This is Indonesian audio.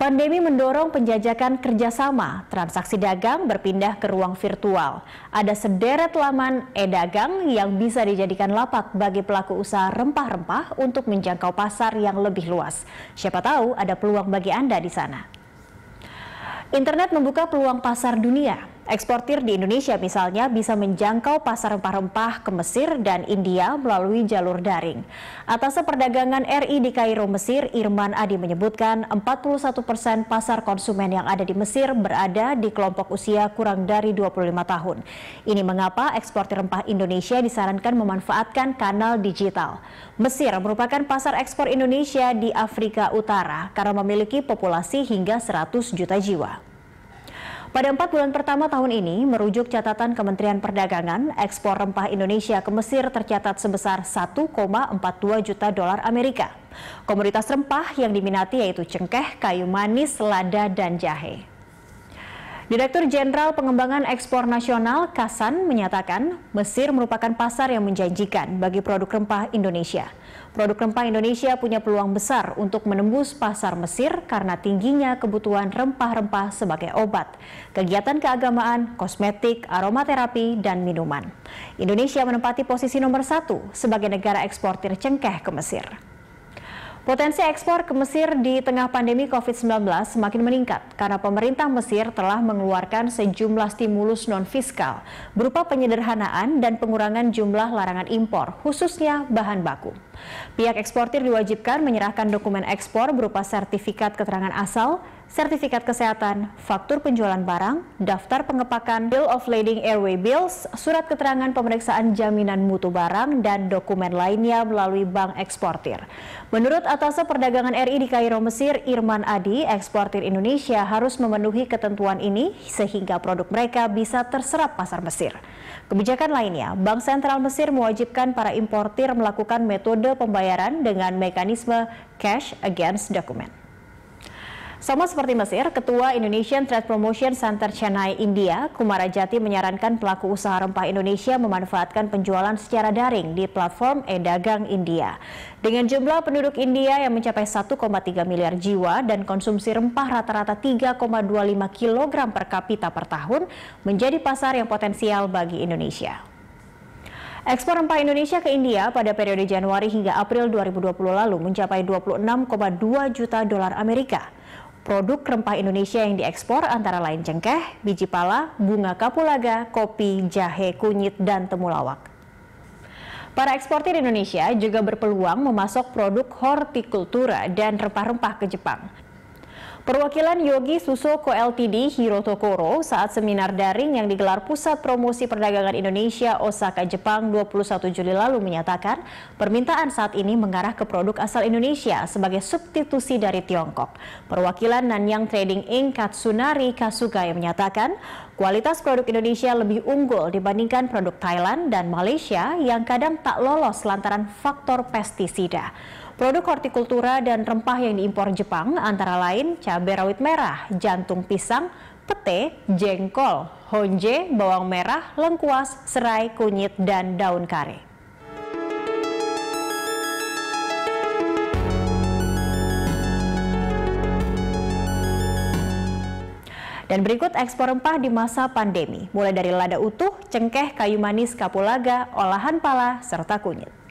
Pandemi mendorong penjajakan kerjasama, transaksi dagang berpindah ke ruang virtual. Ada sederet laman e-dagang yang bisa dijadikan lapak bagi pelaku usaha rempah-rempah untuk menjangkau pasar yang lebih luas. Siapa tahu ada peluang bagi Anda di sana. Internet membuka peluang pasar dunia. Eksportir di Indonesia misalnya bisa menjangkau pasar rempah-rempah ke Mesir dan India melalui jalur daring. Atas Perdagangan RI di Kairo, Mesir, Irman Adi menyebutkan 41% pasar konsumen yang ada di Mesir berada di kelompok usia kurang dari 25 tahun. Ini mengapa eksportir rempah Indonesia disarankan memanfaatkan kanal digital. Mesir merupakan pasar ekspor Indonesia di Afrika Utara karena memiliki populasi hingga 100 juta jiwa. Pada 4 bulan pertama tahun ini, merujuk catatan Kementerian Perdagangan, ekspor rempah Indonesia ke Mesir tercatat sebesar 1,42 juta dolar Amerika. Komoditas rempah yang diminati yaitu cengkeh, kayu manis, lada, dan jahe. Direktur Jenderal Pengembangan Ekspor Nasional Kasan menyatakan Mesir merupakan pasar yang menjanjikan bagi produk rempah Indonesia. Produk rempah Indonesia punya peluang besar untuk menembus pasar Mesir karena tingginya kebutuhan rempah-rempah sebagai obat, kegiatan keagamaan, kosmetik, aromaterapi, dan minuman. Indonesia menempati posisi nomor 1 sebagai negara eksportir cengkeh ke Mesir. Potensi ekspor ke Mesir di tengah pandemi COVID-19 semakin meningkat karena pemerintah Mesir telah mengeluarkan sejumlah stimulus non-fiskal berupa penyederhanaan dan pengurangan jumlah larangan impor, khususnya bahan baku. Pihak eksportir diwajibkan menyerahkan dokumen ekspor berupa sertifikat keterangan asal, sertifikat kesehatan, faktur penjualan barang, daftar pengepakan, bill of lading airway bills, surat keterangan pemeriksaan jaminan mutu barang, dan dokumen lainnya melalui bank eksportir. Menurut Atas Perdagangan RI di Kairo, Mesir, Irman Adi, eksportir Indonesia harus memenuhi ketentuan ini sehingga produk mereka bisa terserap pasar Mesir. Kebijakan lainnya, Bank Sentral Mesir mewajibkan para importir melakukan metode pembayaran dengan mekanisme cash against document. Sama seperti Mesir, Ketua Indonesian Trade Promotion Center Chennai, India, Kumarajati menyarankan pelaku usaha rempah Indonesia memanfaatkan penjualan secara daring di platform e-dagang India. Dengan jumlah penduduk India yang mencapai 1,3 miliar jiwa dan konsumsi rempah rata-rata 3,25 kg per kapita per tahun, menjadi pasar yang potensial bagi Indonesia. Ekspor rempah Indonesia ke India pada periode Januari hingga April 2020 lalu mencapai 26,2 juta dolar Amerika. Produk rempah Indonesia yang diekspor antara lain cengkeh, biji pala, bunga kapulaga, kopi, jahe, kunyit, dan temulawak. Para eksportir Indonesia juga berpeluang memasok produk hortikultura dan rempah-rempah ke Jepang. Perwakilan Yogi Susoko Ltd Hiroto Koro saat seminar daring yang digelar Pusat Promosi Perdagangan Indonesia Osaka, Jepang 21 Juli lalu menyatakan permintaan saat ini mengarah ke produk asal Indonesia sebagai substitusi dari Tiongkok. Perwakilan Nanyang Trading Inc. Katsunari Kasugaya menyatakan kualitas produk Indonesia lebih unggul dibandingkan produk Thailand dan Malaysia yang kadang tak lolos lantaran faktor pestisida. Produk hortikultura dan rempah yang diimpor Jepang antara lain cabai rawit merah, jantung pisang, pete, jengkol, honje, bawang merah, lengkuas, serai, kunyit, dan daun kare. Dan berikut ekspor rempah di masa pandemi, mulai dari lada utuh, cengkeh, kayu manis, kapulaga, olahan pala, serta kunyit.